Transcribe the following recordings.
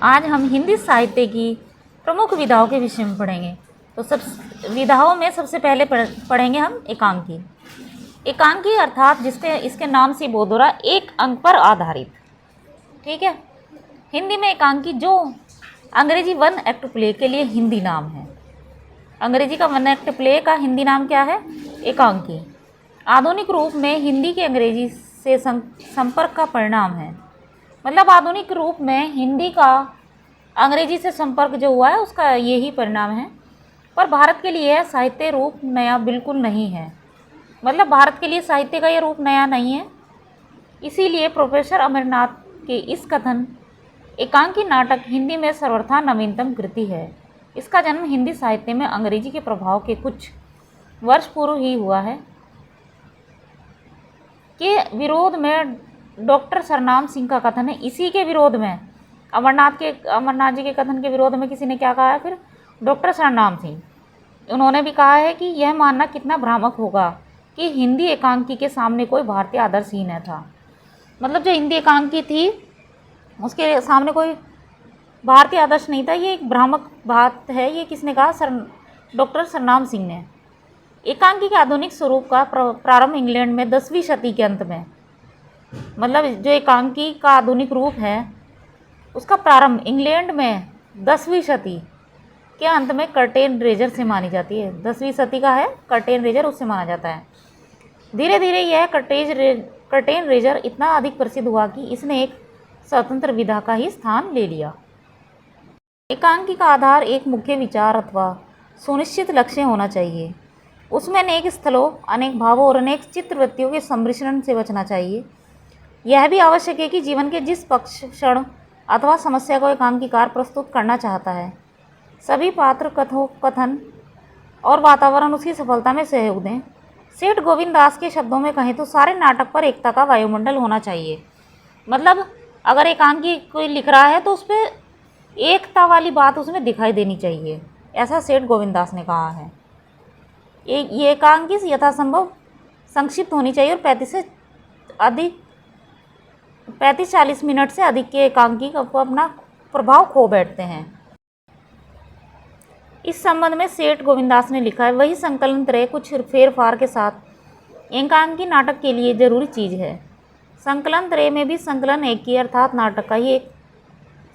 आज हम हिंदी साहित्य की प्रमुख विधाओं के विषय में पढ़ेंगे। तो सब विधाओं में सबसे पहले पढ़ेंगे हम एकांकी। एकांकी अर्थात जिसके इसके नाम से बोध हो रहा एक अंक पर आधारित। ठीक है। हिंदी में एकांकी जो अंग्रेजी वन एक्ट प्ले के लिए हिंदी नाम है। अंग्रेजी का वन एक्ट प्ले का हिंदी नाम क्या है? एकांकी। आधुनिक रूप में हिंदी के अंग्रेजी से संपर्क का परिणाम है। मतलब आधुनिक रूप में हिंदी का अंग्रेजी से संपर्क जो हुआ है उसका यही परिणाम है। पर भारत के लिए साहित्य रूप नया बिल्कुल नहीं है। मतलब भारत के लिए साहित्य का ये रूप नया नहीं है। इसीलिए प्रोफेसर अमरनाथ के इस कथन एकांकी नाटक हिंदी में सर्वथा नवीनतम कृति है। इसका जन्म हिंदी साहित्य में अंग्रेजी के प्रभाव के कुछ वर्ष पूर्व ही हुआ है। के विरोध में डॉक्टर सरनाम सिंह का कथन है। इसी के विरोध में अमरनाथ जी के कथन के विरोध में किसी ने क्या कहा है फिर? डॉक्टर सरनाम सिंह। उन्होंने भी कहा है कि यह मानना कितना भ्रामक होगा कि हिंदी एकांकी के सामने कोई भारतीय आदर्श ही न था। मतलब जो हिंदी एकांकी थी उसके सामने कोई भारतीय आदर्श नहीं था। ये एक भ्रामक बात है। ये किसने कहा? डॉक्टर सरनाम सिंह ने। एकांकी के आधुनिक स्वरूप का प्रारंभ इंग्लैंड में 10वीं शती के अंत में, मतलब जो एकांकी का आधुनिक रूप है उसका प्रारंभ इंग्लैंड में 10वीं शती के अंत में कर्टेन रेजर से मानी जाती है। 10वीं शती का है कर्टेन रेजर, उससे माना जाता है। धीरे धीरे यह कर्टेन रेजर इतना अधिक प्रसिद्ध हुआ कि इसने एक स्वतंत्र विधा का ही स्थान ले लिया। एकांकी का आधार एक मुख्य विचार अथवा सुनिश्चित लक्ष्य होना चाहिए। उसमें अनेक स्थलों, अनेक भावों और अनेक चित्रवृत्तियों के सम्मिश्रण से बचना चाहिए। यह भी आवश्यक है कि जीवन के जिस पक्ष, क्षण अथवा समस्या को एकांकीकार प्रस्तुत करना चाहता है सभी पात्र, कथन और वातावरण उसकी सफलता में सहयोग दें। सेठ गोविंद दास के शब्दों में कहें तो सारे नाटक पर एकता का वायुमंडल होना चाहिए। मतलब अगर एकांकी कोई लिख रहा है तो उस पर एकता वाली बात उसमें दिखाई देनी चाहिए, ऐसा सेठ गोविंद दास ने कहा है। ये एकांकी यथासंभव संक्षिप्त होनी चाहिए और 35-40 मिनट से अधिक के एकांकी को अपना प्रभाव खो बैठते हैं। इस संबंध में सेठ गोविंदास ने लिखा है, वही संकलन त्रय कुछ फेरफार के साथ एकांकी नाटक के लिए जरूरी चीज़ है। संकलन त्रय में भी संकलन एक ही अर्थात नाटक का ही एक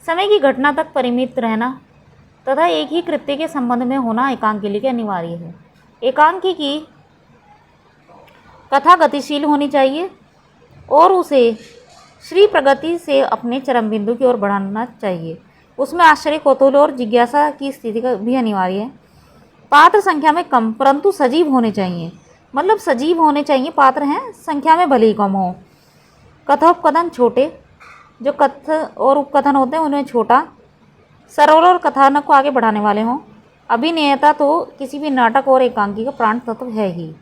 समय की घटना तक परिमित रहना तथा एक ही कृत्य के संबंध में होना एकांकी के लिए अनिवार्य है। एकांकी की कथा गतिशील होनी चाहिए और उसे श्री प्रगति से अपने चरम बिंदु की ओर बढ़ाना चाहिए। उसमें आश्चर्य, कौतूहल और जिज्ञासा की स्थिति का भी अनिवार्य है। पात्र संख्या में कम परंतु सजीव होने चाहिए। मतलब सजीव होने चाहिए पात्र हैं, संख्या में भले ही कम हो। कथोपकथन छोटे, जो कथन और उपकथन होते हैं उनमें छोटा, सरल और कथानक को आगे बढ़ाने वाले हों। अभिनेता तो किसी भी नाटक और एकांकी का प्राण तत्व है ही।